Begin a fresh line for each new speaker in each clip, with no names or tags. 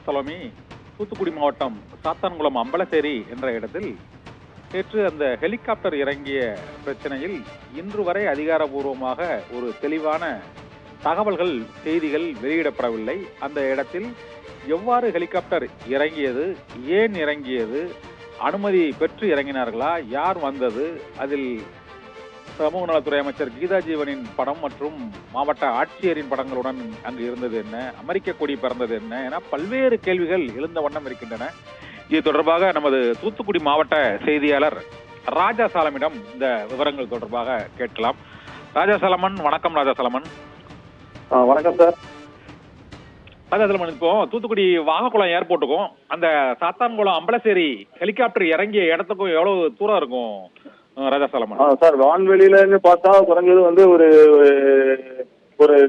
சலோமி, தூத்துக்குடி மாவட்டம் சாத்தான்குளம் அம்பலசேரி என்ற இடத்தில் நேற்று அந்த ஹெலிகாப்டர் இறங்கிய பிரச்சனையில் இன்று வரை அதிகாரபூர்வமாக ஒரு தெளிவான தகவல்கள், செய்திகள் வெளியிடப்படவில்லை. அந்த இடத்தில் எவ்வாறு ஹெலிகாப்டர் இறங்கியது, ஏன் இறங்கியது, அனுமதி பெற்று இறங்கினார்களா, யார் வந்தது, அதில் சமூக நலத்துறை அமைச்சர் கீதா ஜீவனின் படம் மற்றும் மாவட்ட ஆட்சியரின் படங்களுடன் அங்கு இருந்தது என்ன, அமெரிக்க கொடி பறந்தது என்ன என பல்வேறு கேள்விகள் எழுந்த வண்ணம் இருக்கின்றன. இது தொடர்பாக நமது தூத்துக்குடி மாவட்ட செய்தியாளர் ராஜா சாலமிடம் இந்த விவரங்கள் தொடர்பாக கேட்கலாம். ராஜா சாலமன், வணக்கம். ராஜா சாலமன்.
வணக்கம் சார்.
ராஜா சாலமன், இப்போ தூத்துக்குடி வாகக்குளம் ஏர்போர்ட்டுக்கும் அந்த சாத்தான்குளம் அம்பலசேரி ஹெலிகாப்டர் இறங்கிய இடத்துக்கும் எவ்வளவு தூரம் இருக்கும் ராஜா சாலமன்?
சார், வான்வெளியில பார்த்தா குறைஞ்சது ஒரு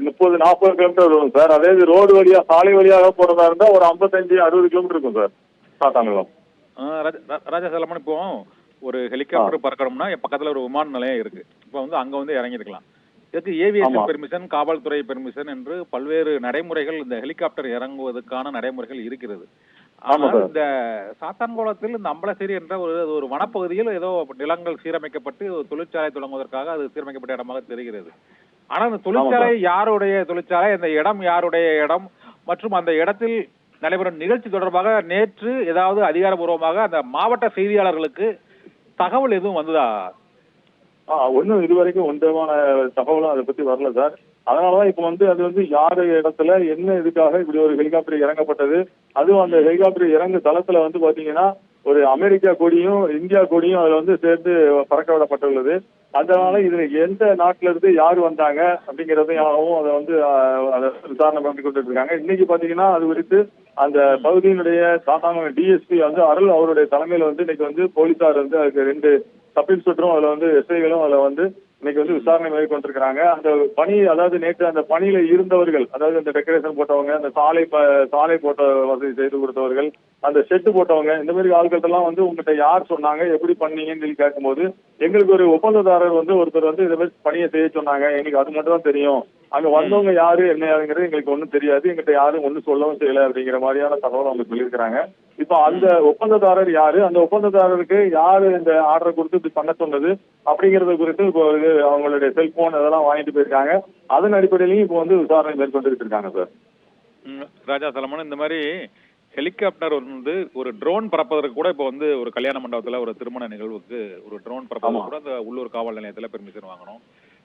30-40 கிலோமீட்டர் வரும் சார். அதே ரோடு வழியா, சாலை வழியாக போறதா இருந்தா ஒரு 55-60 கிலோமீட்டர் இருக்கும் சார் சாத்தான்குளம்.
ராஜா சாலமன், இப்போ ஒரு ஹெலிகாப்டர் பறக்கணும்னா பக்கத்துல ஒரு விமான நிலையம் இருக்கு. இப்போ அங்க இறங்கிருக்கலாம். இதுக்கு ஏவியேஷன் பெர்மிஷன், காவல்துறை பெர்மிஷன் என்று பல்வேறு நடைமுறைகள், இந்த ஹெலிகாப்டர் இறங்குவதற்கான நடைமுறைகள் இருக்கிறது. ஆனால் இந்த சாத்தான்குளத்தில் இந்த அம்பலசேரி என்ற ஒரு வனப்பகுதியில் ஏதோ நிலங்கள் சீரமைக்கப்பட்டு தொழிற்சாலை தொடங்குவதற்காக அது சீரமைக்கப்பட்ட இடமாக தெரிகிறது. ஆனால் அந்த தொழிற்சாலை யாருடைய தொழிற்சாலை, அந்த இடம் யாருடைய இடம் மற்றும் அந்த இடத்தில் நடைபெறும் நிகழ்ச்சி தொடர்பாக நேற்று ஏதாவது அதிகாரபூர்வமாக அந்த மாவட்ட செய்தியாளர்களுக்கு தகவல் எதுவும் வந்ததா?
ஒன்னும் இதுவரைக்கும் ஒன்றுமான தகவலும் அதை பத்தி வரல சார். அதனாலதான் இப்ப அது யாரு இடத்துல என்ன இதுக்காக இப்படி ஒரு ஹெலிகாப்டர் இறங்கப்பட்டது, அதுவும் அந்த ஹெலிகாப்டர் இறங்கு தளத்துல பாத்தீங்கன்னா ஒரு அமெரிக்கா கொடியும் இந்தியா கொடியும் அதுல சேர்த்து பறக்க விடப்பட்டுள்ளது. அதனால இதுல எந்த நாட்டுல இருந்து யாரு வந்தாங்க அப்படிங்கறதையும் அதை விசாரணை பண்ணி கொண்டு இருக்காங்க. இன்னைக்கு பாத்தீங்கன்னா அது குறித்து அந்த பகுதியினுடைய சாத்தான்குளம் டிஎஸ்பி அருள் அவருடைய தலைமையில இன்னைக்கு போலீசார் அதுக்கு 2 சப் இன்ஸ்பெக்டரும் அதுல எஸ்ஐகளும் அதுல இன்னைக்கு விசாரணை மேற்கொண்டிருக்கிறாங்க. அந்த பணி, அதாவது நேற்று அந்த பணியில இருந்தவர்கள், அதாவது அந்த டெக்கரேஷன் போட்டவங்க, அந்த சாலை போட்ட வசதி செய்து கொடுத்தவர்கள், அந்த ஷெட்டு போட்டவங்க, இந்த மாதிரி ஆட்கள் எல்லாம் உங்ககிட்ட யார் சொன்னாங்க, எப்படி பண்ணீங்கன்னு சொல்லி கேட்கும்போது, எங்களுக்கு ஒரு ஒப்பந்ததாரர் ஒருத்தர் இதை மாதிரி பணியை செய்ய சொன்னாங்க, எங்களுக்கு அது மட்டும் தான் தெரியும், அங்க வந்தவங்க யாரு என்ன யாருங்கிறது எங்களுக்கு ஒன்றும் தெரியாது, எங்கிட்ட யாரும் ஒன்றும் சொல்லவும் செய்யல அப்படிங்கிற மாதிரியான தகவல் அவங்க சொல்லியிருக்கிறாங்க. இப்ப அந்த ஒப்பந்ததாரர் யாரு, அந்த ஒப்பந்ததாரருக்கு யாரு இந்த ஆர்டரை கொடுத்து இப்படி பண்ண சொன்னது அப்படிங்கறது குறித்து இப்போ அவங்களுடைய செல்போன் அதெல்லாம் வாங்கிட்டு போயிருக்காங்க. அதன் அடிப்படையிலையும் இப்போ விசாரணை மேற்கொண்டு இருக்காங்க சார்.
ராஜா சாலமன், இந்த மாதிரி ஹெலிகாப்டர் ஒரு ட்ரோன் பறப்பதற்கு கூட இப்போ ஒரு கல்யாண மண்டபத்துல ஒரு திருமண நிகழ்வுக்கு ஒரு ட்ரோன் பறப்பதற்கு கூட அந்த உள்ளூர் காவல் நிலையத்துல பெர்மிஷன் வாங்கணும்.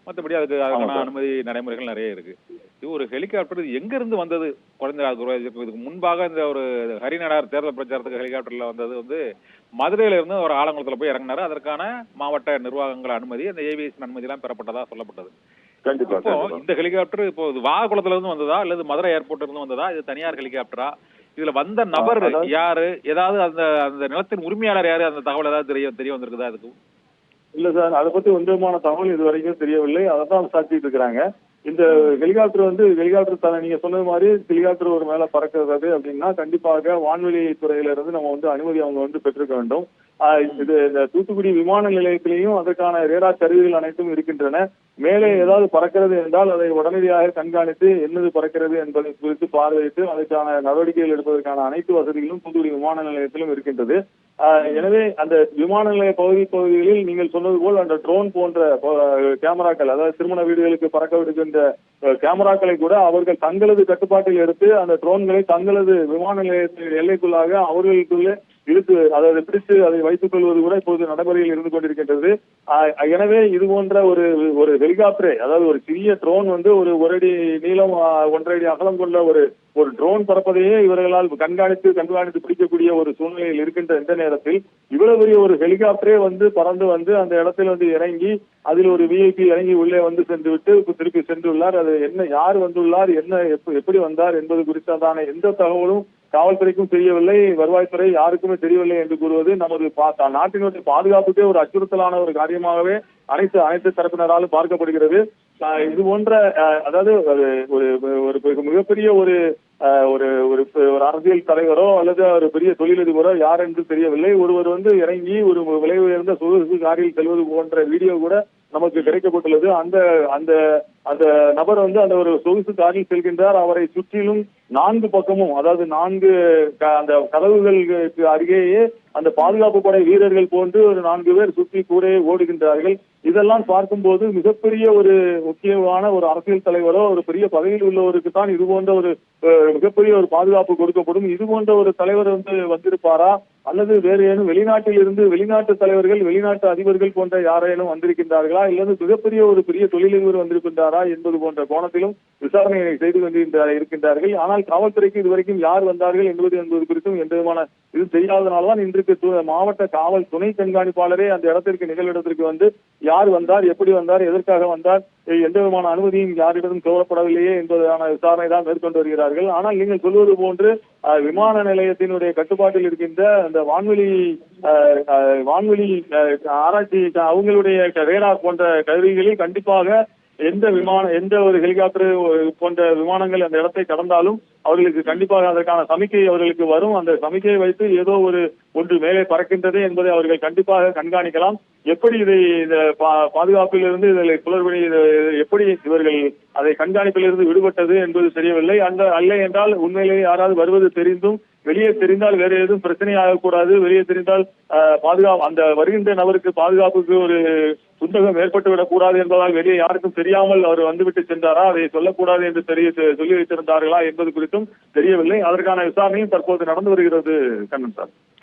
மற்றபடி அதுக்கான அனுமதி நடைமுறைகள் நிறைய இருக்கு. இது ஒரு ஹெலிகாப்டர் எங்க இருந்து வந்தது? குறைந்த இதுக்கு முன்பாக இந்த ஒரு ஹரிநடார் தேர்தல் பிரச்சாரத்துக்கு ஹெலிகாப்டர்ல வந்தது மதுரையில இருந்து ஒரு ஆலங்குளத்துல போய் இறங்கினாரு. அதற்கான மாவட்ட நிர்வாகங்கள் அனுமதி, அந்த ஏவியேஷன் அனுமதி எல்லாம் பெறப்பட்டதா சொல்லப்பட்டது. இப்போ இந்த ஹெலிகாப்டர் இப்போ வாகக்குளத்துல இருந்து வந்ததா அல்லது மதுரை ஏர்போர்ட்ல இருந்து வந்ததா? இது தனியார் ஹெலிகாப்டரா? இதுல வந்த நபர் யாரு? ஏதாவது அந்த நிலத்தின் உரிமையாளர் யாரு? அந்த தகவல் ஏதாவது தெரிய வந்திருக்குதா? அதுக்கு
இல்ல சார், அதை பத்தி ஒன்றுமான தகவல் இது வரைக்கும் தெரியவில்லை. அதான் விசாரிச்சுட்டு இருக்கிறாங்க. இந்த ஹெலிகாப்டர் நீங்க சொன்னது மாதிரி ஹெலிகாப்டர் ஒரு மேல பறக்கிறது அப்படின்னா கண்டிப்பாக வான்வெளி துறையில இருந்து நம்ம அனுமதி அவங்க பெற்றிருக்க வேண்டும். இது இந்த தூத்துக்குடி விமான நிலையத்திலையும் அதற்கான ரேடார் கருவிகள் அனைத்தும் இருக்கின்றன. மேலே ஏதாவது பறக்கிறது என்றால் அதை உடனடியாக கண்காணித்து என்னது பறக்கிறது என்பதை குறித்து பார்வையிட்டு அதற்கான நடவடிக்கைகள் எடுப்பதற்கான அனைத்து வசதிகளும் தூத்துக்குடி விமான நிலையத்திலும் இருக்கின்றது. எனவே அந்த விமான நிலைய பகுதிகளில் நீங்கள் சொன்னது போல் அந்த ட்ரோன் போன்ற கேமராக்கள், அதாவது திருமண வீடுகளுக்கு பறக்க விடுகின்ற கேமராக்களை கூட அவர்கள் தங்களது கட்டுப்பாட்டில் எடுத்து அந்த ட்ரோன்களை தங்களது விமான நிலையத்தின் எல்லைக்குள்ளாக அவர்களுக்குள்ளே இழுத்து அதாவது பிடித்து அதை வைத்துக் கொள்வது கூட இப்போது நடைமுறையில் இருந்து கொண்டிருக்கின்றது. எனவே இது போன்ற ஒரு ஹெலிகாப்டரை, அதாவது ஒரு சிறிய ட்ரோன் ஒரு அடி நீளம் 1.5 அடி அகலம் கொண்ட ஒரு ட்ரோன் பறப்பதையே இவர்களால் கண்காணித்து பிடிக்கக்கூடிய ஒரு சூழ்நிலையில் இருக்கின்ற இந்த நேரத்தில் இவ்வளவு பெரிய ஒரு ஹெலிகாப்டரே பறந்து அந்த இடத்தில் இறங்கி அதில் ஒரு விஐபி இறங்கி உள்ளே சென்று விட்டு திருப்பி சென்றுள்ளார். அது என்ன, யார் வந்துள்ளார், என்ன எப்படி வந்தார் என்பது குறித்ததான எந்த தகவலும் காவல்துறைக்கும் தெரியவில்லை, வருவாய்த்துறை யாருக்குமே தெரியவில்லை என்று கூறுவது நமது நாட்டினுடைய பாதுகாப்புக்கே ஒரு அச்சுறுத்தலான ஒரு காரியமாகவே அனைத்து தரப்பினராலும் பார்க்கப்படுகிறது. இது போன்ற அதாவது ஒரு மிகப்பெரிய ஒரு அரசியல் தலைவரோ அல்லது ஒரு பெரிய தொழிலதிபரோ யார் என்று தெரியவில்லை, ஒருவர் இறங்கி ஒரு விலை உயர்ந்த சொகுசு காரில் செல்வது போன்ற வீடியோ கூட நமக்கு கிடைக்கப்பட்டுள்ளது. அந்த அந்த அந்த நபர் வந்து அந்த ஒரு சொகுசு காரில் செல்கின்றார். அவரை சுற்றிலும் 4 பக்கமும், அதாவது 4 அந்த கதவுகளுக்கு அருகேயே அந்த பாதுகாப்பு படை வீரர்கள் போன்று ஒரு 4 பேர் சுற்றி கூட ஓடுகின்றார்கள். இதெல்லாம் பார்க்கும்போது மிகப்பெரிய ஒரு முக்கியமான ஒரு அரசியல் தலைவரோ ஒரு பெரிய பதவியில் உள்ளவருக்கு தான் இது போன்ற ஒரு மிகப்பெரிய ஒரு பாதுகாப்பு கொடுக்கப்படும். இது போன்ற ஒரு தலைவர் வந்து வந்திருப்பாரா, அல்லது வேறு ஏனும் வெளிநாட்டில் இருந்து வெளிநாட்டு தலைவர்கள், வெளிநாட்டு அதிபர்கள் போன்ற யாரேனும் வந்திருக்கின்றார்களா, இல்லது மிகப்பெரிய ஒரு பெரிய தொழிலதிபர் வந்திருக்கின்றாரா என்பது போன்ற கோணத்திலும் விசாரணையை செய்து இருக்கின்றார்கள். ஆனால் காவல்துறைக்கு இதுவரைக்கும் யார் வந்தார்கள் என்பது குறித்தும் எந்த விதமான இது தெரியாதனால்தான் இன்றைக்கு மாவட்ட காவல் துணை கண்காணிப்பாளரே அந்த இடத்திற்கு நிகழ்விடத்திற்கு வந்து யார் வந்தார், எப்படி வந்தார், எதற்காக வந்தார், எந்த விதமான அனுமதியும் யாரிடமும் கோரப்படவில்லையே என்பதான விசாரணை தான் மேற்கொண்டு வருகிறார்கள். ஆனால் நீங்கள் சொல்வது போன்று விமான நிலையத்தினுடைய கட்டுப்பாட்டில் இருக்கின்ற அந்த வான்வெளி ஆராய்ச்சி அவங்களுடைய ரேடார் போன்ற கருவிகளில் கண்டிப்பாக எந்த ஒரு ஹெலிகாப்டர் போன்ற விமானங்கள் அந்த இடத்தை கடந்தாலும் அவர்களுக்கு கண்டிப்பாக அதற்கான சமிக்கை அவர்களுக்கு வரும். அந்த சமிக்கையை வைத்து ஏதோ ஒன்று மேலே பறக்கின்றது என்பதை அவர்கள் கண்டிப்பாக கண்காணிக்கலாம். எப்படி இதை பாதுகாப்பிலிருந்து இதில் குளறுபடி எப்படி இவர்கள் அதை கண்காணிப்பிலிருந்து விடுபட்டது என்பது தெரியவில்லை. அல்ல என்றால் உண்மையிலேயே யாராவது வருவது தெரிந்தும் வெளியே தெரிந்தால் வேற எதுவும் பிரச்சனை ஆகக்கூடாது, வெளியே தெரிந்தால் அந்த வருகின்ற நபருக்கு பாதுகாப்புக்கு ஒரு சுந்தகம் ஏற்பட்டுவிடக் கூடாது என்பதால் வெளியே யாருக்கும் தெரியாமல் அவர் வந்துவிட்டு சென்றாரா, அதை சொல்லக்கூடாது என்று சொல்லி வைத்திருந்தார்களா என்பது குறித்தும் தெரியவில்லை. அதற்கான விசாரணையும் தற்போது நடந்து வருகிறது கண்ணன் சார்.